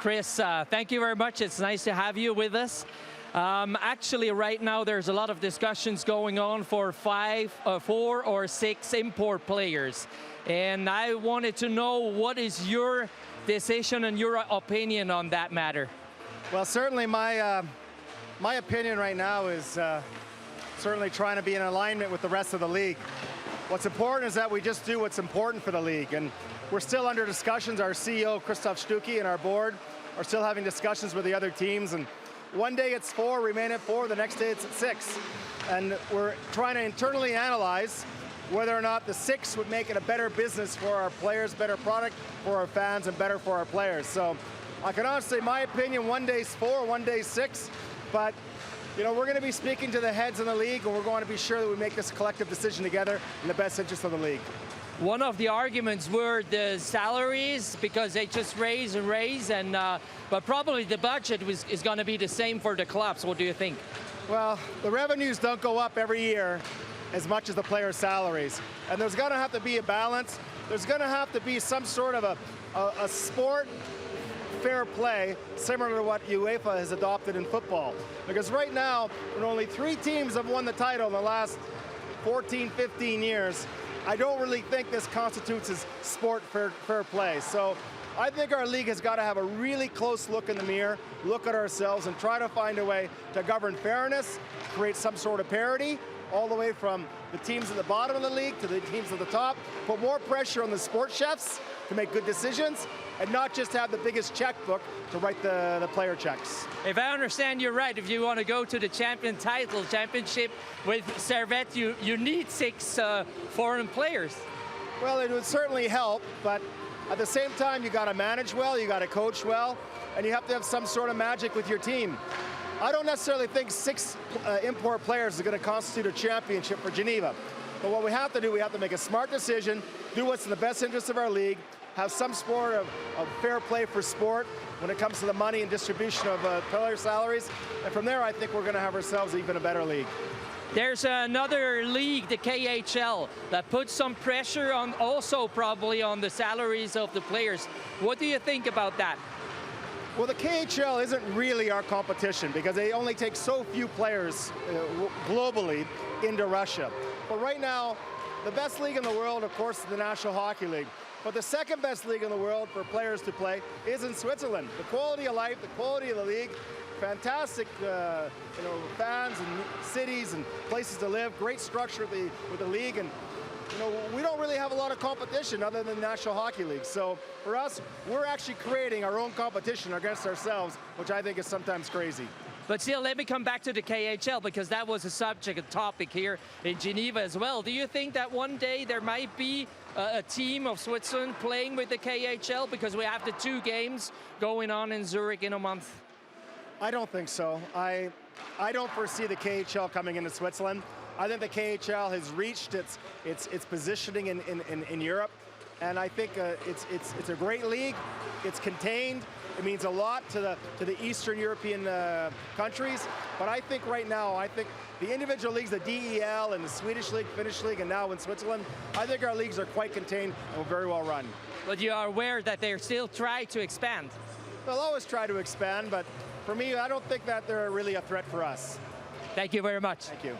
Chris, thank you very much. It's nice to have you with us. Actually, right now there's a lot of discussions going on for 4 or 6 import players. And I wanted to know, what is your decision and your opinion on that matter? Well, certainly my opinion right now is certainly trying to be in alignment with the rest of the league. What's important is that we just do what's important for the league. And we're still under discussions. Our CEO, Christoph Stuckey, and our board are still having discussions with the other teams. And one day it's 4, remain at 4, the next day it's at 6. And we're trying to internally analyze whether or not the 6 would make it a better business for our players, better product for our fans, and better for our players. So I can honestly say my opinion, one day's 4, one day's 6, but we're going to be speaking to the heads in the league, and we're going to be sure that we make this collective decision together in the best interest of the league. One of the arguments were the salaries, because they just raise and raise, and but probably the budget is going to be the same for the clubs. What do you think? Well, the revenues don't go up every year as much as the players' salaries, and there's going to have to be a balance. There's going to have to be some sort of a sport fair play, similar to what UEFA has adopted in football. Because right now, when only 3 teams have won the title in the last 14, 15 years, I don't really think this constitutes as sport fair play. So I think our league has got to have a really close look in the mirror, look at ourselves, and try to find a way to govern fairness, create some sort of parity, all the way from the teams at the bottom of the league to the teams at the top, put more pressure on the sports chefs to make good decisions, and not just have the biggest checkbook to write the player checks. If I understand you right, if you want to go to the championship with Servette, you need 6 foreign players. Well, it would certainly help, but at the same time, you got to manage well, you got to coach well, and you have to have some sort of magic with your team. I don't necessarily think 6 import players is going to constitute a championship for Geneva. But what we have to do, we have to make a smart decision, do what's in the best interest of our league, have some sort of fair play for sport when it comes to the money and distribution of player salaries. And from there, I think we're going to have ourselves even a better league. There's another league, the KHL, that puts some pressure on, also probably on the salaries of the players. What do you think about that? Well, the KHL isn't really our competition because they only take so few players globally into Russia. But right now, the best league in the world, of course, is the National Hockey League. But the second best league in the world for players to play is in Switzerland. The quality of life, the quality of the league, fantastic fans and cities and places to live, great structure with the league. And we don't really have a lot of competition other than the National Hockey League. So for us, we're actually creating our own competition against ourselves, which I think is sometimes crazy. But still, let me come back to the KHL, because that was a subject, a topic here in Geneva as well. Do you think that one day there might be a team of Switzerland playing with the KHL, because we have the 2 games going on in Zurich in a month? I don't think so. I don't foresee the KHL coming into Switzerland. I think the KHL has reached its positioning in Europe, and I think it's a great league. It's contained. It means a lot to the Eastern European countries. But I think right now, the individual leagues, the DEL and the Swedish League, Finnish League, and now in Switzerland, I think our leagues are quite contained and very well run. But you are aware that they're still trying to expand? They'll always try to expand, but for me, I don't think that they're really a threat for us. Thank you very much. Thank you.